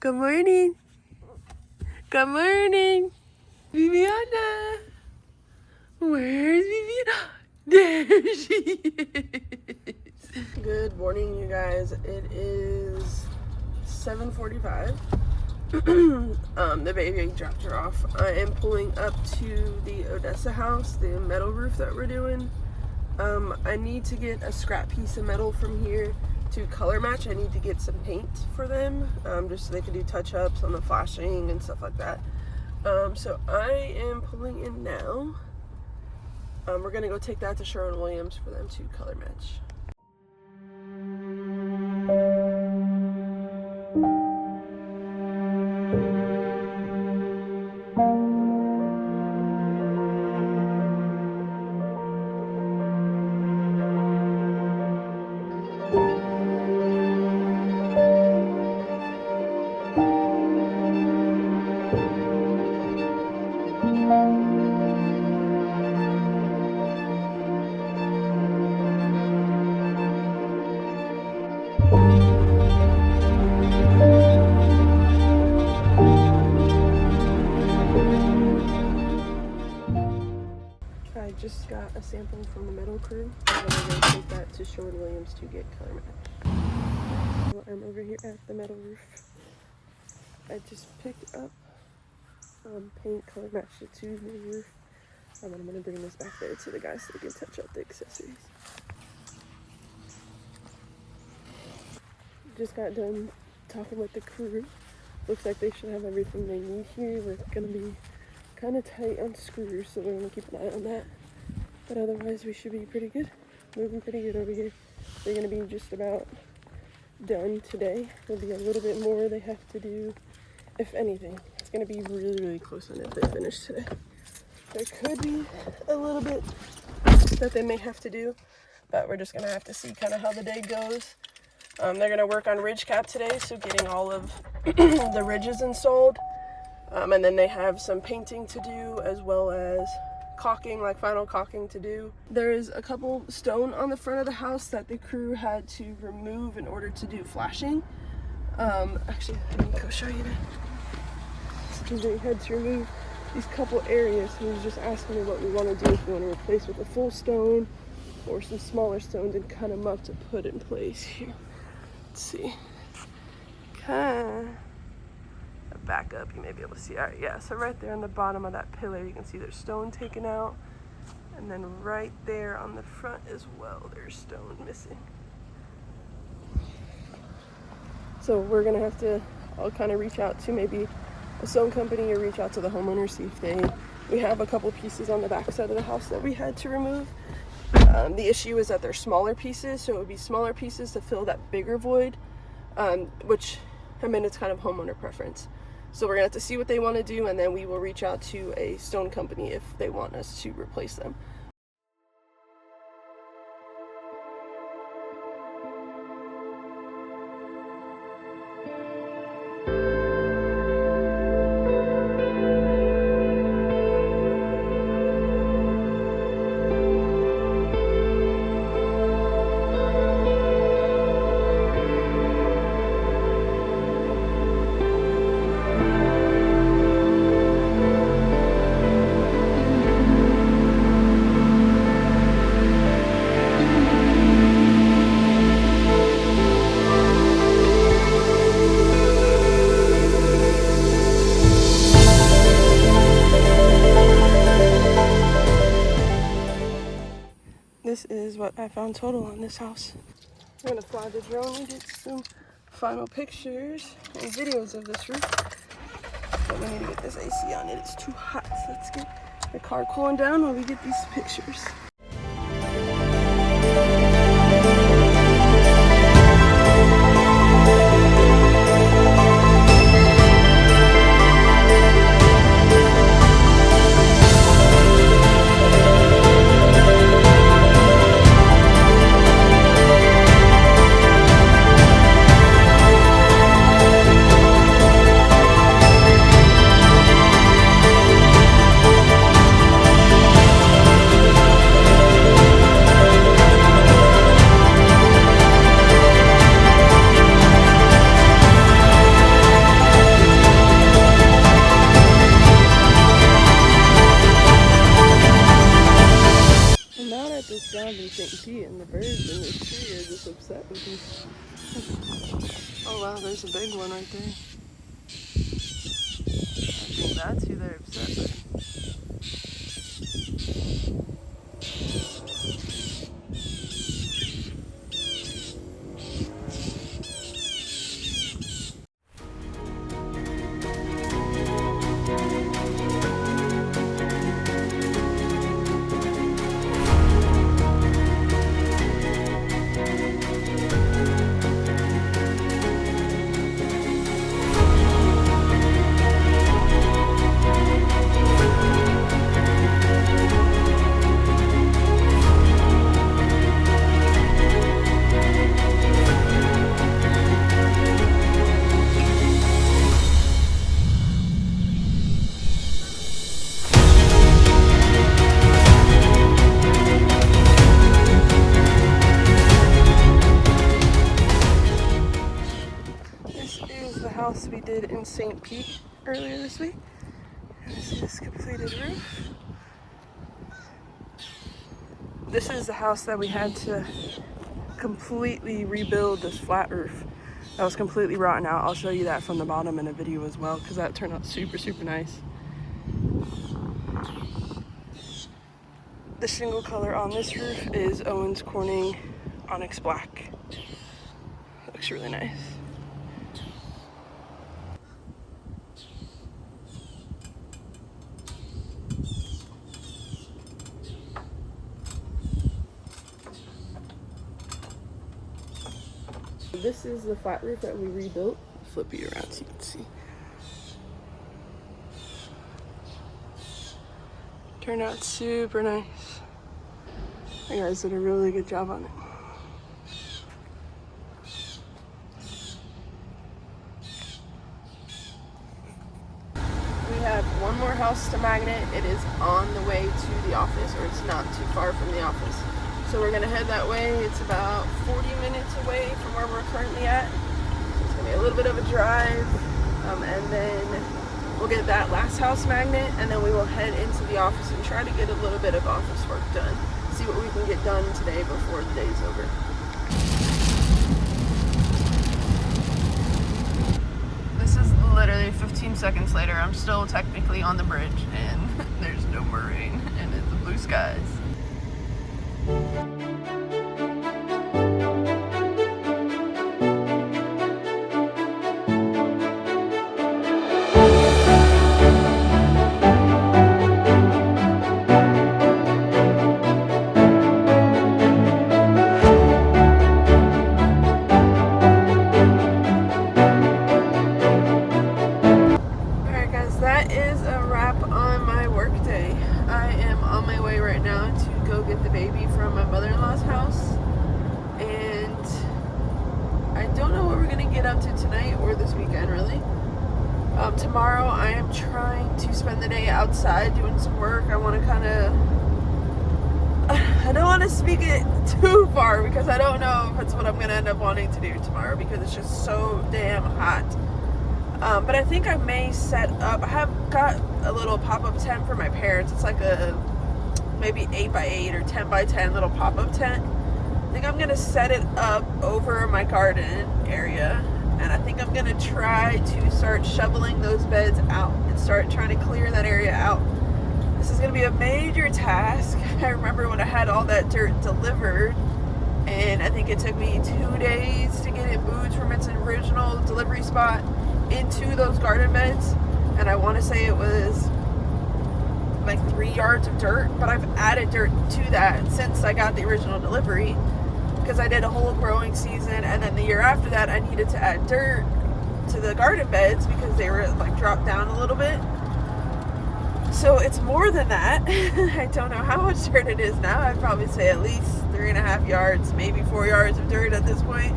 Good morning. Good morning. Viviana. Where's Viviana? There she is. Good morning, you guys. It is 7:45. The baby dropped her off. I am pulling up to the Odessa house, the metal roof that we're doing. I need to get a scrap piece of metal from here to color match. I need to get some paint for them, just so they can do touch-ups on the flashing and stuff like that. So I am pulling in now. We're gonna go take that to Sherwin-Williams for them to color match. I just got a sample from the metal crew. I'm gonna go take that to Sherwin-Williams to get color match. I'm over here at the metal roof. I just picked up paint color matched it to the roof. And I'm gonna bring this back there to the guys so they can touch up the accessories. Just got done talking with the crew. Looks like they should have everything they need here. We're gonna be kind of tight on screws, so we're gonna keep an eye on that. But otherwise, we should be pretty good. Moving pretty good over here. They're gonna be just about done today. There'll be a little bit more they have to do, if anything. It's gonna be really, really close on if they finish today. There could be a little bit that they may have to do, but we're just gonna have to see kind of how the day goes. They're gonna work on ridge cap today, so getting all of the ridges installed. And then they have some painting to do, as well as caulking, like final caulking to do. There is a couple stone on the front of the house that the crew had to remove in order to do flashing. Actually, let me go show you that. So they had to remove these couple areas. He was just asking me what we want to do, if we want to replace with a full stone or some smaller stones and cut them up to put in place here. Let's see. Back up, you may be able to see. All right, yeah, so right there on the bottom of that pillar, you can see there's stone taken out, and then right there on the front as well, there's stone missing. So we're gonna have to, I'll kind of reach out to maybe a stone company or reach out to the homeowner, see if we have a couple pieces on the back side of the house that we had to remove. The issue is that they're smaller pieces, so it would be smaller pieces to fill that bigger void, which, I mean, it's kind of homeowner preference. So we're gonna have to see what they want to do, and then we will reach out to a stone company if they want us to replace them. This is what I found total on this house. I'm gonna fly the drone and get some final pictures and videos of this roof. But we need to get this AC on it. It's too hot. So let's get the car cooling down while we get these pictures. wow, there's a big one right there. I think that's who they're upset with. House we did in St. Pete earlier this week. This is this completed roof. This is the house that we had to completely rebuild, this flat roof that was completely rotten out. I'll show you that from the bottom in a video as well because that turned out super nice. The shingle color on this roof is Owens Corning Onyx Black. Looks really nice. This is the flat roof that we rebuilt. Flip you around so you can see. Turned out super nice. You guys did a really good job on it. We have one more house to magnet. It is on the way to the office, or it's not too far from the office. So we're gonna head that way. It's about 40 minutes away from where we're currently at. So it's gonna be a little bit of a drive. And then we'll get that last house magnet, and then we will head into the office and try to get a little bit of office work done. See what we can get done today before the day's over. This is literally 15 seconds later. I'm still technically on the bridge, and there's no more rain, and it's the blue skies. Tomorrow I am trying to spend the day outside doing some work. I want to I don't want to speak it too far because I don't know if it's what I'm going to end up wanting to do tomorrow because it's just so damn hot. But I think I may set up, I have got a little pop-up tent for my parents. It's like a maybe 8x8 or 10x10 little pop-up tent. I think I'm going to set it up over my garden area. And I think I'm going to try to start shoveling those beds out and start trying to clear that area out. This is going to be a major task. I remember when I had all that dirt delivered, and I think it took me 2 days to get it moved from its original delivery spot into those garden beds. And I want to say it was like 3 yards of dirt, but I've added dirt to that since I got the original delivery. Because I did a whole growing season, and then the year after that I needed to add dirt to the garden beds because they were like dropped down a little bit. So it's more than that. I don't know how much dirt it is now. I'd probably say at least 3.5 yards, maybe 4 yards of dirt at this point.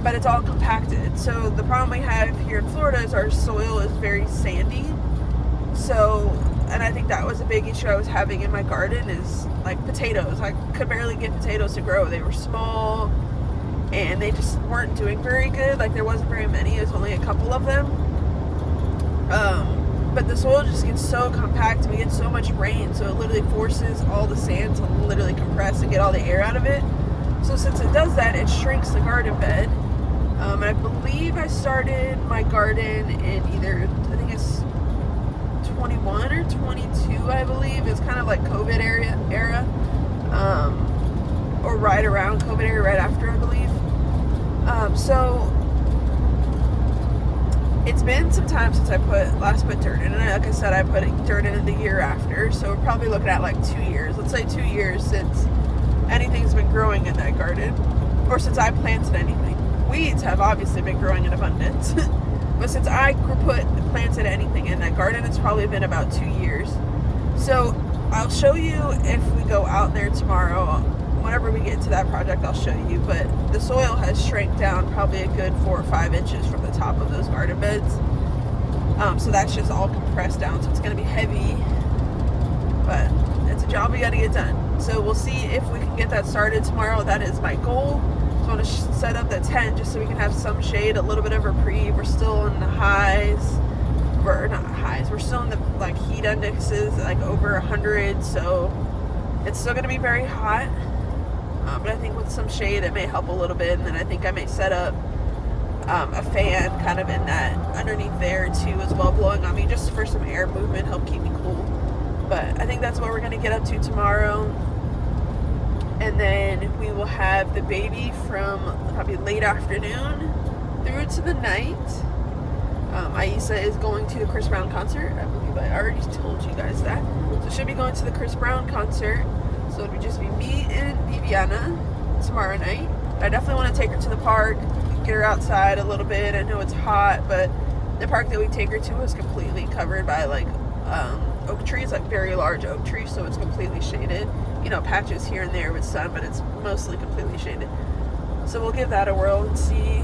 But it's all compacted. So the problem we have here in Florida is our soil is very sandy. And I think that was a big issue I was having in my garden is like potatoes. I could barely get potatoes to grow. They were small and they just weren't doing very good. Like there wasn't very many. It was only a couple of them. But the soil just gets so compact. We get so much rain. So it literally forces all the sand to literally compress and get all the air out of it. So since it does that, it shrinks the garden bed. believe I started my garden in either, I think it's 21 or 22, I believe. It's kind of like COVID era, or right around COVID era, right after, I believe. So it's been some time since I last put dirt in, and like I said, I put dirt in it the year after, so we're probably looking at like 2 years. Let's say 2 years since anything's been growing in that garden, or since I planted anything. Weeds have obviously been growing in abundance, but since I planted anything in that garden, it's probably been about 2 years. So I'll show you if we go out there tomorrow. Whenever we get to that project, I'll show you, but the soil has shrank down probably a good 4 or 5 inches from the top of those garden beds. So that's just all compressed down, so it's going to be heavy, but it's a job we got to get done. So we'll see if we can get that started tomorrow. That is my goal. So I want to set up the tent just so we can have some shade, a little bit of reprieve. We're still in the highs. We're not highs. We're still in the like heat indexes, like over 100. So it's still going to be very hot. But I think with some shade it may help a little bit, and then I think I may set up a fan kind of in that underneath there too as well, blowing on me just for some air movement, help keep me cool. But I think that's what we're going to get up to tomorrow, and then we will have the baby from probably late afternoon through to the night. Aisa is going to the Chris Brown concert. I believe I already told you guys that. So she'll be going to the Chris Brown concert. So it'll just be me and Viviana tomorrow night. I definitely want to take her to the park, get her outside a little bit. I know it's hot, but the park that we take her to is completely covered by like oak trees, like very large oak trees, so it's completely shaded. You know, patches here and there with sun, but it's mostly completely shaded. So we'll give that a whirl and see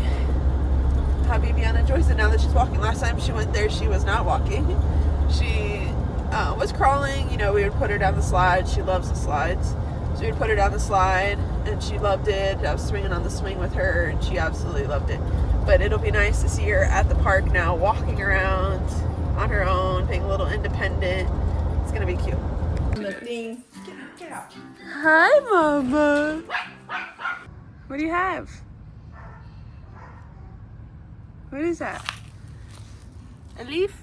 how Viviana enjoys it now that she's walking. Last time she went there, she was not walking. She was crawling. You know, we would put her down the slide. She loves the slides. So we would put her down the slide, and she loved it. I was swinging on the swing with her, and she absolutely loved it. But it'll be nice to see her at the park now, walking around on her own, being a little independent. It's going to be cute. The thing. Get out. Hi, Mama. What do you have? What is that? A leaf?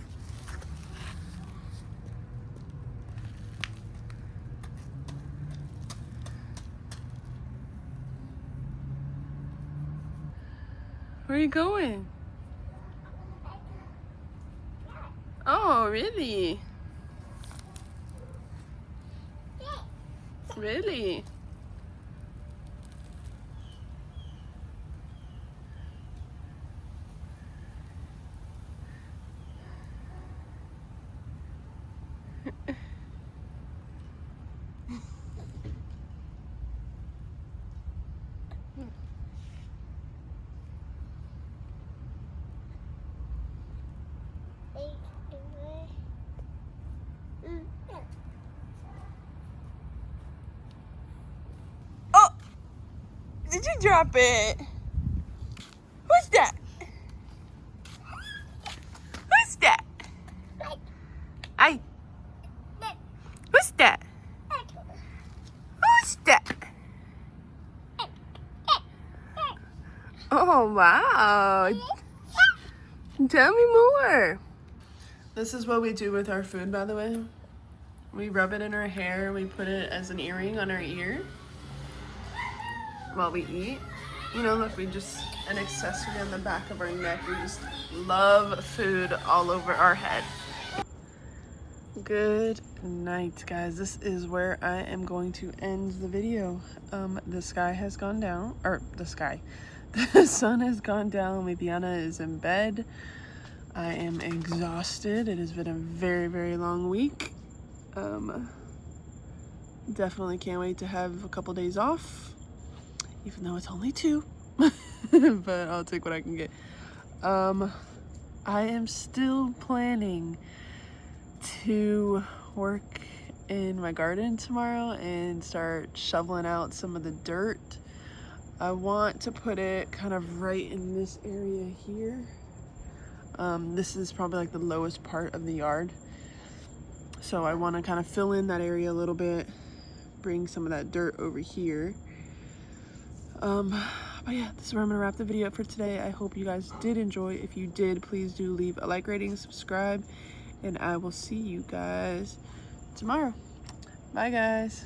Where are you going? Oh, really? Really? Oh! Did you drop it? Who's that? Who's that? Ay. Who's that? Who's that? Oh, wow. Tell me more. This is what we do with our food, by the way. We rub it in our hair. We put it as an earring on our ear while we eat. You know, look, we just, an accessory on the back of our neck. We just love food all over our head. Good night, guys. This is where I am going to end the video. The sky has gone down, or the sun has gone down. Viviana is in bed. I am exhausted. It has been a very, very long week. Definitely can't wait to have a couple days off, even though it's only 2, but I'll take what I can get. I am still planning to work in my garden tomorrow and start shoveling out some of the dirt. I want to put it kind of right in this area here. This is probably like the lowest part of the yard. So I want to kind of fill in that area a little bit, bring some of that dirt over here. But yeah, this is where I'm gonna wrap the video up for today. I hope you guys did enjoy. If you did, please do leave a like, rating, subscribe, and I will see you guys tomorrow. Bye guys.